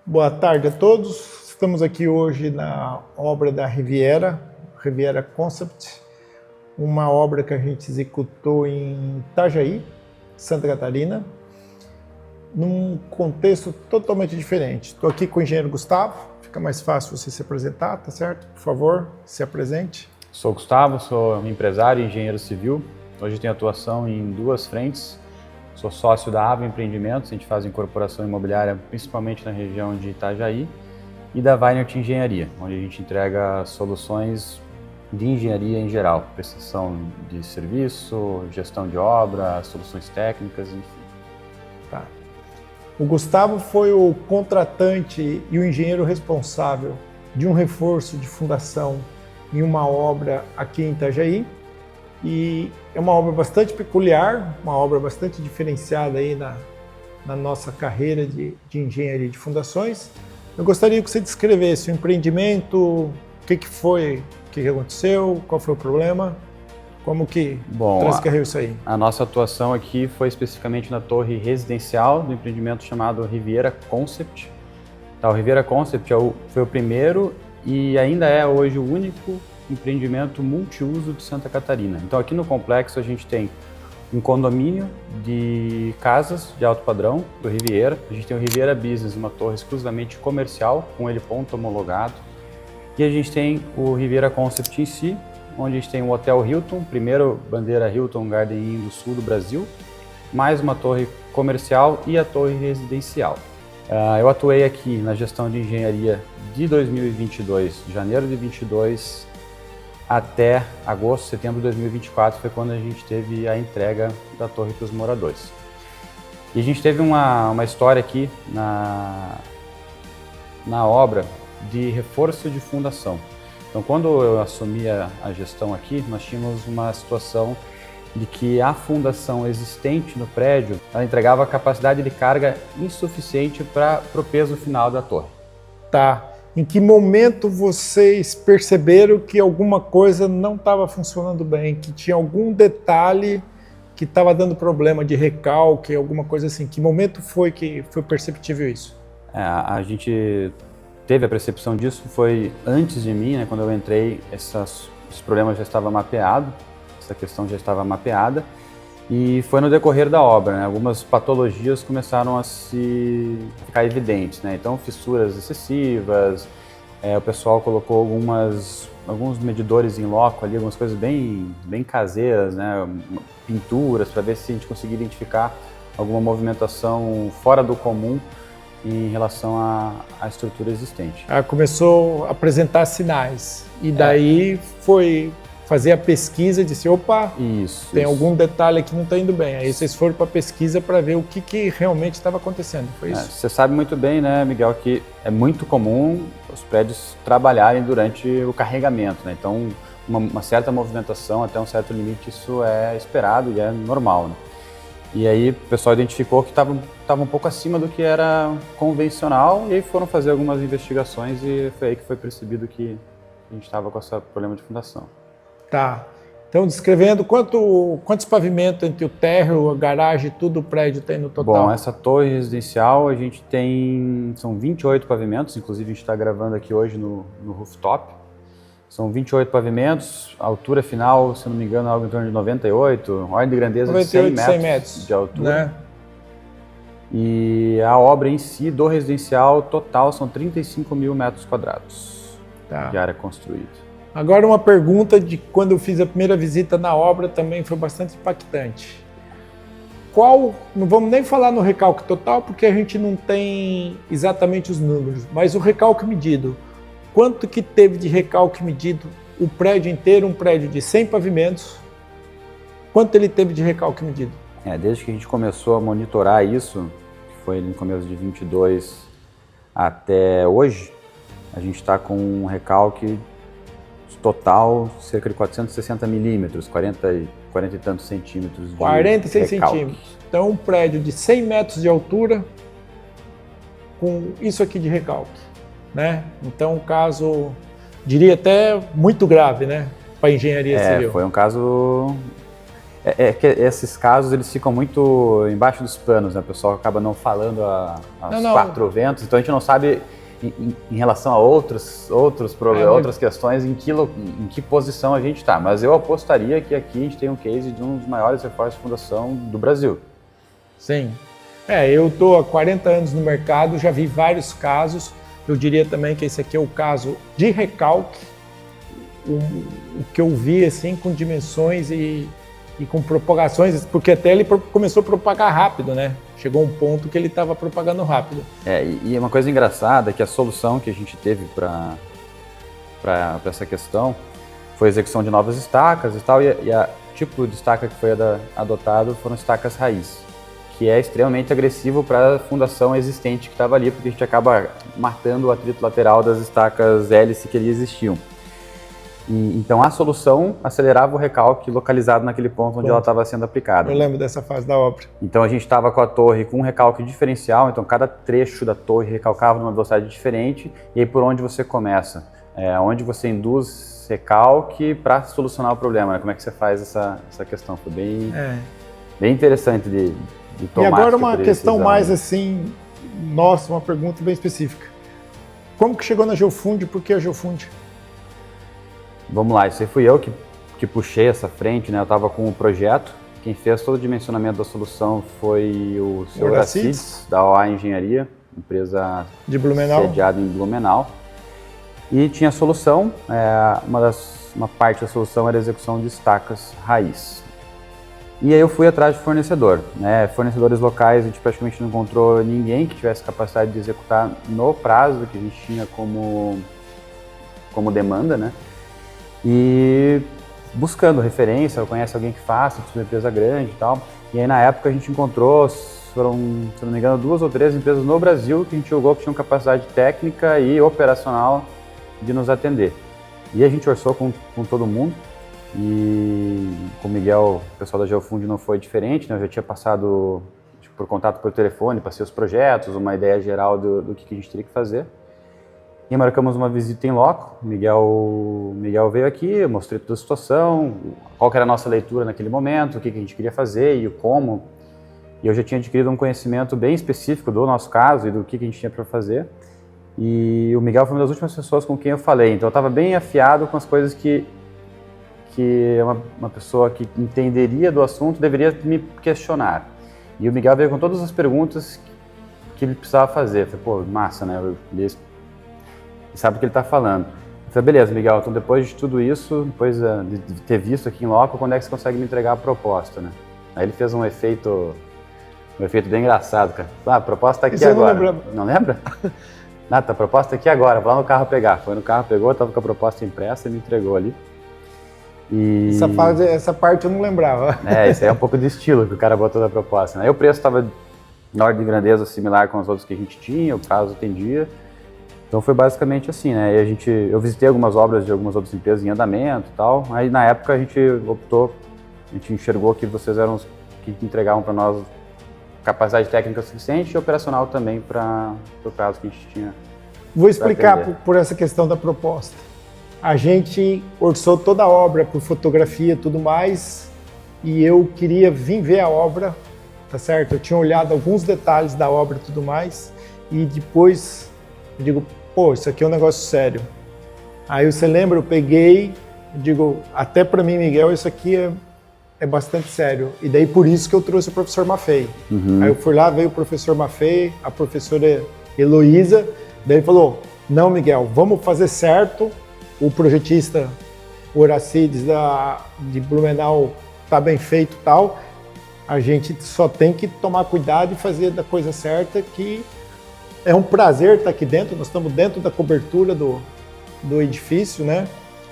Boa tarde a todos. Estamos aqui hoje na obra da Riviera Concept, uma obra que a gente executou em Itajaí, Santa Catarina, num contexto totalmente diferente. Estou aqui com o engenheiro Gustavo, fica mais fácil você se apresentar, tá certo? Por favor, se apresente. Sou Gustavo, sou empresário e engenheiro civil. Hoje tenho atuação em duas frentes. Sou sócio da Ava Empreendimentos, a gente faz incorporação imobiliária principalmente na região de Itajaí, e da Weinert Engenharia, onde a gente entrega soluções de engenharia em geral, prestação de serviço, gestão de obra, soluções técnicas, enfim. Tá. O Gustavo foi o contratante e o engenheiro responsável de um reforço de fundação em uma obra aqui em Itajaí. E é uma obra bastante peculiar, uma obra bastante diferenciada aí na nossa carreira de engenharia de fundações. Eu gostaria que você descrevesse o empreendimento, o que foi, o que aconteceu, qual foi o problema, como que transcorreu isso aí. A nossa atuação aqui foi especificamente na torre residencial do empreendimento chamado Riviera Concept. O Riviera Concept foi o primeiro e ainda é hoje o único empreendimento multiuso de Santa Catarina. Então aqui no complexo a gente tem um condomínio de casas de alto padrão do Riviera. A gente tem o Riviera Business, uma torre exclusivamente comercial, com heliponto homologado. E a gente tem o Riviera Concept em si, onde a gente tem o Hotel Hilton, primeiro bandeira Hilton Garden Inn do sul do Brasil, mais uma torre comercial e a torre residencial. Eu atuei aqui na gestão de engenharia de 2022, de janeiro de 2022, até agosto, setembro de 2024 foi quando a gente teve a entrega da torre para os moradores. E a gente teve uma história aqui na obra de reforço de fundação. Então, quando eu assumi a gestão aqui, nós tínhamos uma situação de que a fundação existente no prédio, ela entregava capacidade de carga insuficiente para o peso final da torre. Tá. Em que momento vocês perceberam que alguma coisa não estava funcionando bem, que tinha algum detalhe que estava dando problema de recalque, alguma coisa assim? Que momento foi que foi perceptível isso? A gente teve a percepção disso, foi antes de mim, né, quando eu entrei, esses problemas já estavam mapeados, essa questão já estava mapeada, e foi no decorrer da obra, né? Algumas patologias começaram a ficar evidentes, né? Então, fissuras excessivas, o pessoal colocou alguns medidores em loco ali, algumas coisas bem caseiras, né? Pinturas, para ver se a gente conseguia identificar alguma movimentação fora do comum em relação à estrutura existente. Começou a apresentar sinais, e daí foi fazer a pesquisa e disse, opa, tem algum detalhe aqui que não está indo bem. Aí vocês foram para a pesquisa para ver o que realmente estava acontecendo, foi isso? Você sabe muito bem, né, Miguel, que é muito comum os prédios trabalharem durante o carregamento, né? Então, uma certa movimentação até um certo limite, isso é esperado e é normal, né? E aí o pessoal identificou que estava um pouco acima do que era convencional, e aí foram fazer algumas investigações e foi aí que foi percebido que a gente estava com esse problema de fundação. Tá. Então, descrevendo quantos pavimentos entre o térreo, a garagem, tudo o prédio tem no total? Bom, essa torre residencial a gente são 28 pavimentos, inclusive a gente está gravando aqui hoje no rooftop. São 28 pavimentos, a altura final, se não me engano, é algo em torno de 98, ordem de grandeza 98, de 100 metros de altura. Né? E a obra em si, do residencial, total são 35 mil metros quadrados de área construída. Agora uma pergunta de quando eu fiz a primeira visita na obra também foi bastante impactante. Não vamos nem falar no recalque total porque a gente não tem exatamente os números, mas o recalque medido. Quanto que teve de recalque medido o prédio inteiro, um prédio de 100 pavimentos, quanto ele teve de recalque medido? Desde que a gente começou a monitorar isso, que foi no começo de 22 até hoje, a gente está com um recalque total cerca de 460 milímetros, 40 e tantos centímetros de 46 centímetros. Então, um prédio de 100 metros de altura com isso aqui de recalque, né? Então, um caso, diria até muito grave, né? Para a engenharia civil. Foi um caso É que esses casos, eles ficam muito embaixo dos panos, né? O pessoal acaba não falando aos quatro ventos, então a gente não sabe em relação a outras questões em que posição a gente está. Mas eu apostaria que aqui a gente tem um case de um dos maiores reforços de fundação do Brasil. Sim. Eu estou há 40 anos no mercado, já vi vários casos. Eu diria também que esse aqui é o caso de recalque, o que eu vi assim, com dimensões e com propagações, porque até ele começou a propagar rápido, né? Chegou um ponto que ele estava propagando rápido. E uma coisa engraçada é que a solução que a gente teve para essa questão foi a execução de novas estacas e tal, e o tipo de estaca que foi adotado foram estacas raiz, que é extremamente agressivo para a fundação existente que estava ali, porque a gente acaba matando o atrito lateral das estacas hélice que ali existiam. Então a solução acelerava o recalque localizado naquele ponto onde ela estava sendo aplicada. Eu lembro dessa fase da obra. Então a gente estava com a torre com um recalque diferencial, então cada trecho da torre recalcava numa velocidade diferente, e aí por onde você começa? Onde você induz recalque para solucionar o problema, né? Como é que você faz essa questão? Foi bem interessante de tomar. E agora uma questão mais assim, uma pergunta bem específica. Como que chegou na Geofund e por que a Geofund? Vamos lá, isso aí fui eu que puxei essa frente, né? Eu estava com o projeto. Quem fez todo o dimensionamento da solução foi o seu Horacides, da OA Engenharia, empresa de Blumenau, sediada em Blumenau. E tinha a solução, uma parte da solução era a execução de estacas raiz. E aí eu fui atrás de fornecedor, né? Fornecedores locais, a gente praticamente não encontrou ninguém que tivesse capacidade de executar no prazo que a gente tinha como demanda, né? E buscando referência, conhece alguém que faça, uma empresa grande e tal. E aí na época a gente encontrou, foram, se não me engano, 2 ou 3 empresas no Brasil que a gente julgou que tinham capacidade técnica e operacional de nos atender. E a gente orçou com todo mundo. E com o Miguel, o pessoal da Geofund não foi diferente, né? Eu já tinha passado por contato por telefone, passei os projetos, uma ideia geral do que a gente teria que fazer. E marcamos uma visita em loco. O Miguel veio aqui, eu mostrei toda a situação, qual que era a nossa leitura naquele momento, o que a gente queria fazer e o como. E eu já tinha adquirido um conhecimento bem específico do nosso caso e do que a gente tinha para fazer. E o Miguel foi uma das últimas pessoas com quem eu falei, então eu estava bem afiado com as coisas que uma pessoa que entenderia do assunto deveria me questionar. E o Miguel veio com todas as perguntas que ele precisava fazer. Eu falei, pô, massa, né? Ele sabe o que ele está falando. Eu falei, beleza, Miguel, então depois de tudo isso, depois de ter visto aqui em loco, quando é que você consegue me entregar a proposta, né? Aí ele fez um efeito bem engraçado, cara. A proposta está aqui agora. Não lembra? Nada, a proposta aqui agora, vou lá no carro pegar. Foi no carro, pegou, estava com a proposta impressa e me entregou ali. E... Essa parte eu não lembrava. Isso aí é um pouco de estilo que o cara botou na proposta, né? Aí o preço estava na ordem de grandeza similar com os outros que a gente tinha, o prazo atendia. Então foi basicamente assim, né? E eu visitei algumas obras de algumas outras empresas em andamento e tal. Aí na época a gente enxergou que vocês eram os que entregavam para nós capacidade técnica suficiente e operacional também para o prazo que a gente tinha. Vou explicar por essa questão da proposta. A gente orçou toda a obra por fotografia e tudo mais, e eu queria vir ver a obra, tá certo? Eu tinha olhado alguns detalhes da obra e tudo mais, e depois eu digo, pô, isso aqui é um negócio sério. Aí você lembra, eu peguei, eu digo, até para mim, Miguel, isso aqui é bastante sério. E daí por isso que eu trouxe o professor Maffei. Aí eu fui lá, veio o professor Maffei, a professora Heloísa, daí ele falou, não, Miguel, vamos fazer certo. O projetista, o Horacides de Blumenau, tá bem feito e tal. A gente só tem que tomar cuidado e fazer da coisa certa, que é um prazer estar aqui dentro. Nós estamos dentro da cobertura do edifício, né?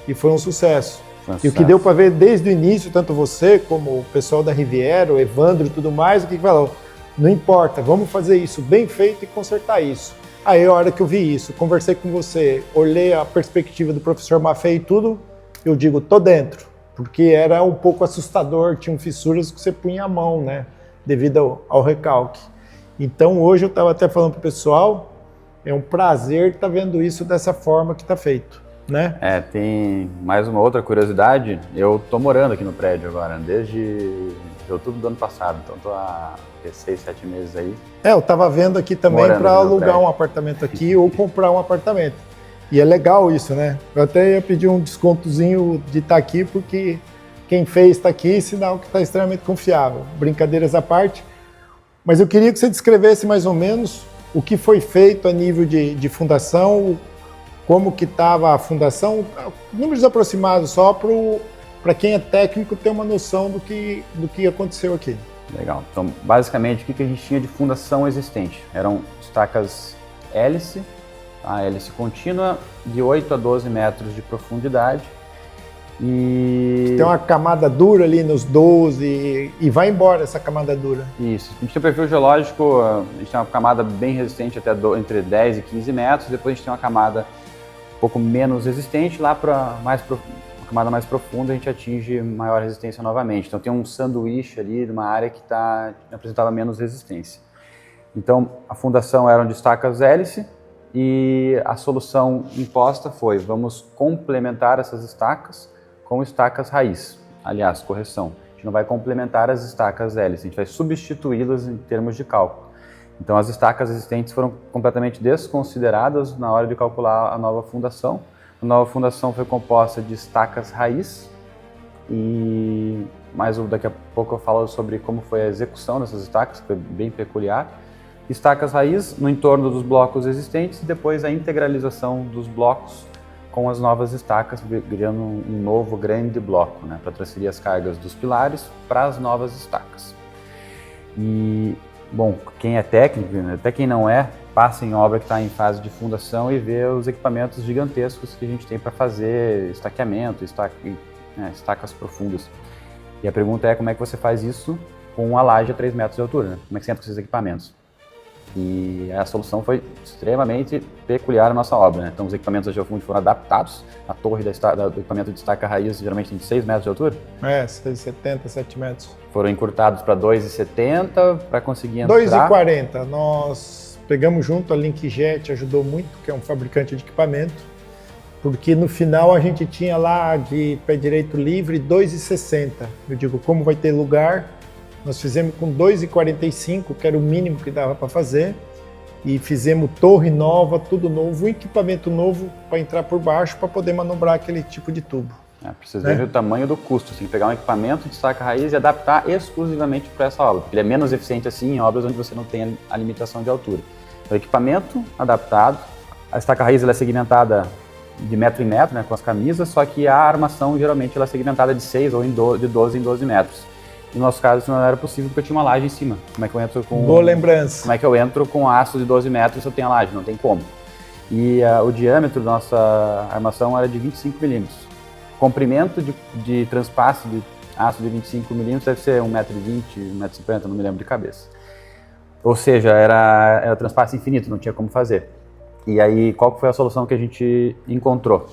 E foi um sucesso. E o que deu para ver desde o início, tanto você como o pessoal da Riviera, o Evandro e tudo mais, o que falou? Não importa, vamos fazer isso bem feito e consertar isso. Aí a hora que eu vi isso, conversei com você, olhei a perspectiva do professor Maffei e tudo, eu digo, tô dentro. Porque era um pouco assustador, tinham fissuras que você punha a mão, né? Devido ao recalque. Então hoje eu estava até falando pro pessoal, é um prazer estar vendo isso dessa forma que está feito. né? Tem mais uma outra curiosidade. Eu tô morando aqui no prédio agora, desde outubro do ano passado, então tô há 6, 7 meses aí. Eu tava vendo aqui também para alugar um apartamento aqui ou comprar um apartamento. E é legal isso, né? Eu até ia pedir um descontozinho de estar aqui, porque quem fez está aqui, sinal que está extremamente confiável. Brincadeiras à parte. Mas eu queria que você descrevesse mais ou menos o que foi feito a nível de fundação, como que estava a fundação, números aproximados só para quem é técnico ter uma noção do que aconteceu aqui. Legal. Então, basicamente, o que a gente tinha de fundação existente? Eram estacas hélice, a hélice contínua, de 8 a 12 metros de profundidade. E tem uma camada dura ali nos 12 e vai embora essa camada dura. Isso. A gente tem um perfil geológico, a gente tem uma camada bem resistente até entre 10 e 15 metros, depois a gente tem uma camada um pouco menos resistente, lá para uma camada mais profunda a gente atinge maior resistência novamente. Então tem um sanduíche ali de uma área que apresentava menos resistência. Então a fundação eram de estacas hélice e a solução imposta foi: vamos complementar essas estacas com estacas raiz. Aliás, correção, a gente não vai complementar as estacas hélice, a gente vai substituí-las em termos de cálculo. Então as estacas existentes foram completamente desconsideradas na hora de calcular a nova fundação. A nova fundação foi composta de estacas raiz daqui a pouco eu falo sobre como foi a execução dessas estacas, que foi bem peculiar. Estacas raiz no entorno dos blocos existentes e depois a integralização dos blocos com as novas estacas, criando um novo grande bloco, né, para transferir as cargas dos pilares para as novas estacas. E, bom, quem é técnico, até quem não é, passa em obra que está em fase de fundação e vê os equipamentos gigantescos que a gente tem para fazer estaqueamento, estacas profundas. E a pergunta é: como é que você faz isso com uma laje a 3 metros de altura, né? Como é que você entra com esses equipamentos? E a solução foi extremamente peculiar na nossa obra, né? Então os equipamentos da Geofunde foram adaptados. A torre do equipamento de estaca raiz geralmente tem 6 metros de altura. 6,70, 7 metros. Foram encurtados para 2,70 para conseguir entrar. 2,40. Nós pegamos junto a Linkjet, ajudou muito, que é um fabricante de equipamento, porque no final a gente tinha lá de pé direito livre 2,60. Eu digo, como vai ter lugar, nós fizemos com 2,45, que era o mínimo que dava para fazer, e fizemos torre nova, tudo novo, equipamento novo para entrar por baixo para poder manobrar aquele tipo de tubo. Para vocês verem o tamanho do custo, tem que pegar um equipamento de estaca raiz e adaptar exclusivamente para essa obra, porque ele é menos eficiente assim em obras onde você não tem a limitação de altura. Então, equipamento adaptado, a estaca raiz ela é segmentada de metro em metro, né, com as camisas, só que a armação geralmente ela é segmentada de 6 ou de 12 em 12 metros. No nosso caso, isso não era possível porque eu tinha uma laje em cima. Como é que eu entro com... Boa lembrança. Como é que eu entro com aço de 12 metros se eu tenho a laje? Não tem como. E o diâmetro da nossa armação era de 25 milímetros. Comprimento de transpasse de aço de 25 milímetros deve ser 1,20 m, 1,50 m, não me lembro de cabeça. Ou seja, era transpasse infinito, não tinha como fazer. E aí, qual foi a solução que a gente encontrou?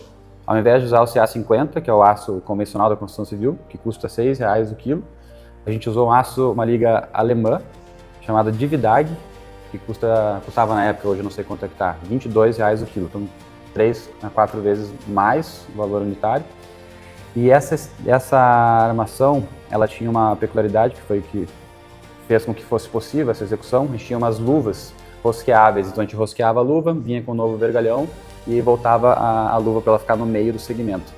Ao invés de usar o CA50, que é o aço convencional da construção civil, que custa R$6 o quilo, a gente usou uma liga alemã, chamada Dividag, que custava na época, hoje eu não sei quanto é que está, R$22 o quilo, então 3 a 4 vezes mais o valor unitário. E essa armação, ela tinha uma peculiaridade, que foi que fez com que fosse possível essa execução. A gente tinha umas luvas rosqueáveis, então a gente rosqueava a luva, vinha com um novo vergalhão e voltava a luva para ela ficar no meio do segmento.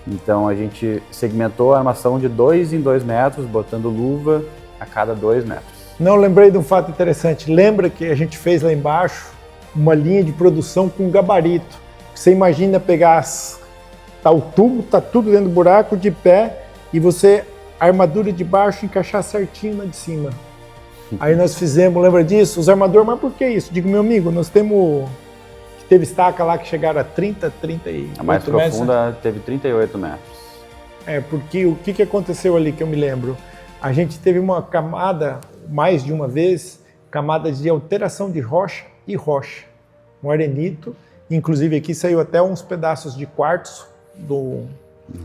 Então a gente segmentou a armação de 2 em 2 metros, botando luva a cada 2 metros. Não, lembrei de um fato interessante. Lembra que a gente fez lá embaixo uma linha de produção com gabarito. Você imagina pegar o tubo, tá tudo dentro do buraco, de pé, e você, a armadura de baixo, encaixar certinho na de cima. Aí nós fizemos, lembra disso? Os armadores, mas por que isso? Digo, meu amigo, nós teve estaca lá que chegaram a 30, 38 metros. A mais profunda teve 38 metros. Porque o que aconteceu ali que eu me lembro? A gente teve uma camada, mais de uma vez, camadas de alteração de rocha e rocha. Um arenito, inclusive aqui saiu até uns pedaços de quartzo. Um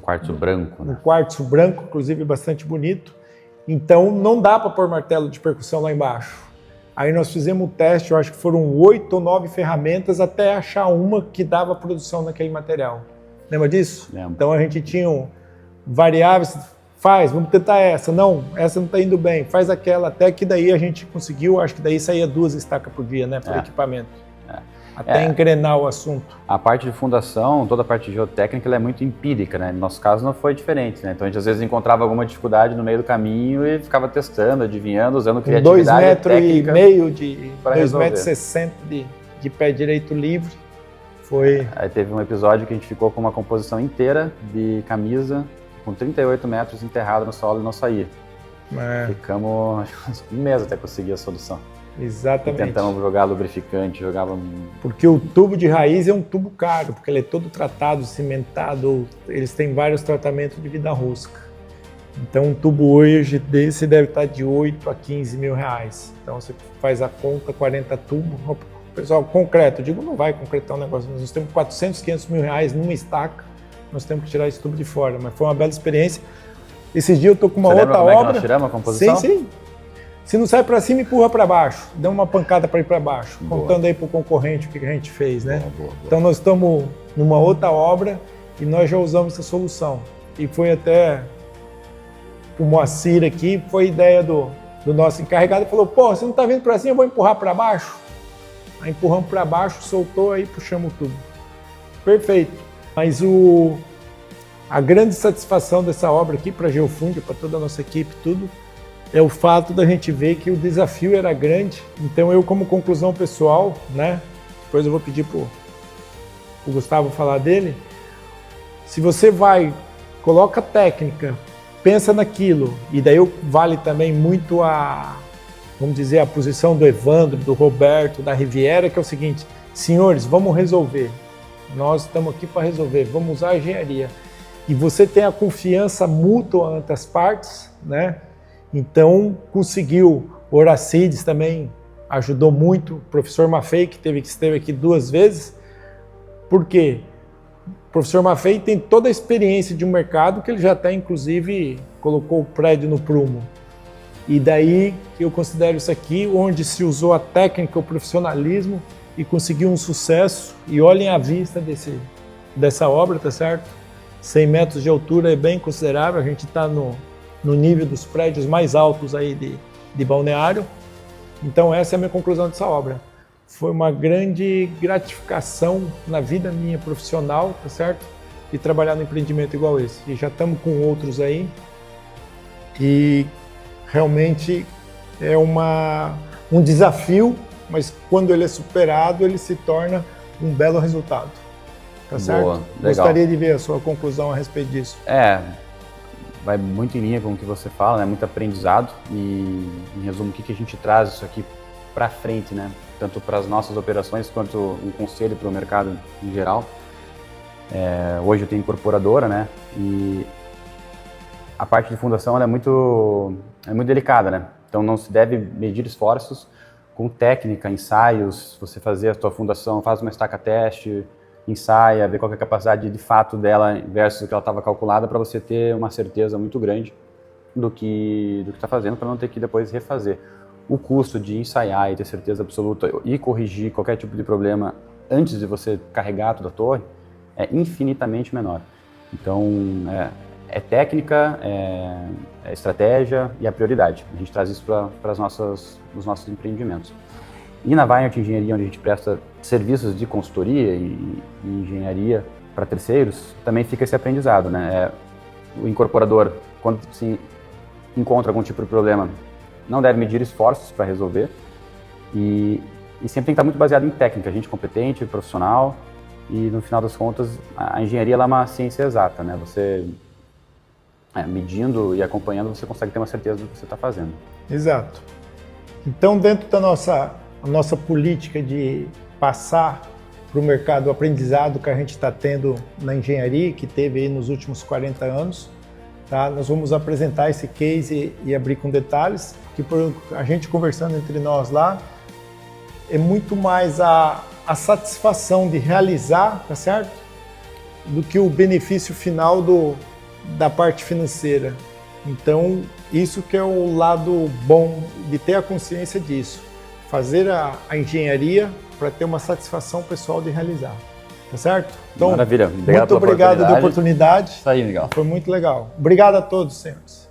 quartzo branco, né? Um quartzo branco, inclusive bastante bonito. Então não dá para pôr martelo de percussão lá embaixo. Aí nós fizemos um teste, eu acho que foram 8 ou 9 ferramentas até achar uma que dava produção naquele material. Lembra disso? Lembro. Então a gente tinha variáveis, vamos tentar essa, não está indo bem, faz aquela, até que daí a gente conseguiu, acho que daí saía 2 estacas por dia, né, por equipamento. Até engrenar o assunto. A parte de fundação, toda a parte geotécnica, ela é muito empírica, né? No nosso caso não foi diferente, né? Então a gente às vezes encontrava alguma dificuldade no meio do caminho e ficava testando, adivinhando, usando criatividade técnica. 2,60 m de pé direito livre. Foi. Aí teve um episódio que a gente ficou com uma composição inteira de camisa com 38 metros enterrado no solo e não saía. Ficamos acho, um mês até conseguir a solução. Exatamente. E tentamos jogar lubrificante, Porque o tubo de raiz é um tubo caro, porque ele é todo tratado, cimentado, eles têm vários tratamentos de vida rosca. Então um tubo hoje desse deve estar de 8 a 15 mil reais. Então você faz a conta, 40 tubos. Pessoal, concreto, eu digo, não vai concretar um negócio, nós temos 400, 500 mil reais numa estaca, nós temos que tirar esse tubo de fora, mas foi uma bela experiência. Esses dias eu tô com uma outra obra. Nós tiramos a composição? Sim. Se não sai para cima, empurra para baixo. Dá uma pancada para ir para baixo. Boa. Contando aí para o concorrente o que a gente fez, né? Boa. Então nós estamos numa outra obra e nós já usamos essa solução. E foi até o Moacir aqui, foi ideia do nosso encarregado, falou, pô, você não está vindo para cima, eu vou empurrar para baixo. Aí empurramos para baixo, soltou, aí puxamos tudo. Perfeito. Mas a grande satisfação dessa obra aqui para a Geofund, para toda a nossa equipe, tudo, é o fato da gente ver que o desafio era grande. Então eu, como conclusão pessoal, né, depois eu vou pedir para o Gustavo falar dele, se você coloca técnica, pensa naquilo, e daí vale também muito vamos dizer, a posição do Evandro, do Roberto, da Riviera, que é o seguinte, senhores, vamos resolver, nós estamos aqui para resolver, vamos usar a engenharia. E você tem a confiança mútua entre as partes, né? Então, conseguiu. O Horacides também ajudou muito. O professor Maffei, que esteve aqui 2 vezes. Por quê? O professor Maffei tem toda a experiência de um mercado que ele já até, inclusive, colocou o prédio no prumo. E daí que eu considero isso aqui, onde se usou a técnica, o profissionalismo e conseguiu um sucesso. E olhem a vista dessa obra, tá certo? 100 metros de altura é bem considerável. A gente está no nível dos prédios mais altos aí de Balneário. Então essa é a minha conclusão dessa obra. Foi uma grande gratificação na vida minha profissional, tá certo? De trabalhar no empreendimento igual esse. E já estamos com outros aí. E realmente é um desafio, mas quando ele é superado, ele se torna um belo resultado. Tá certo? Boa, legal. Gostaria de ver a sua conclusão a respeito disso. Vai muito em linha com o que você fala, né? Muito aprendizado e, em resumo, o que a gente traz isso aqui para frente, né? Tanto para as nossas operações quanto um conselho para o mercado em geral. Hoje eu tenho incorporadora, né? E a parte de fundação ela é muito delicada, né? Então não se deve medir esforços com técnica, ensaios. Você fazer a sua fundação, faz uma estaca teste, ensaia, ver qual é a capacidade de fato dela versus o que ela estava calculada para você ter uma certeza muito grande do que está fazendo para não ter que depois refazer. O custo de ensaiar e ter certeza absoluta e corrigir qualquer tipo de problema antes de você carregar toda a torre é infinitamente menor. Então, é técnica, é estratégia e a prioridade. A gente traz isso para os nossos empreendimentos. E na Vineyard Engenharia, onde a gente presta serviços de consultoria e engenharia para terceiros, também fica esse aprendizado, né? O incorporador, quando se encontra algum tipo de problema, não deve medir esforços para resolver e sempre tem que estar muito baseado em técnica, gente competente, profissional e, no final das contas, a engenharia ela é uma ciência exata, né? Você, medindo e acompanhando, você consegue ter uma certeza do que você está fazendo. Exato. Então, dentro da nossa política de passar para o mercado o aprendizado que a gente está tendo na engenharia, que teve aí nos últimos 40 anos, tá? Nós vamos apresentar esse case e abrir com detalhes, que por a gente conversando entre nós lá, é muito mais a satisfação de realizar, tá certo? Do que o benefício final da parte financeira. Então, isso que é o lado bom de ter a consciência disso. Fazer a engenharia para ter uma satisfação pessoal de realizar. Tá certo? Então, Maravilha. Muito obrigado pela oportunidade. Isso aí, Miguel. Foi muito legal. Obrigado a todos, senhores.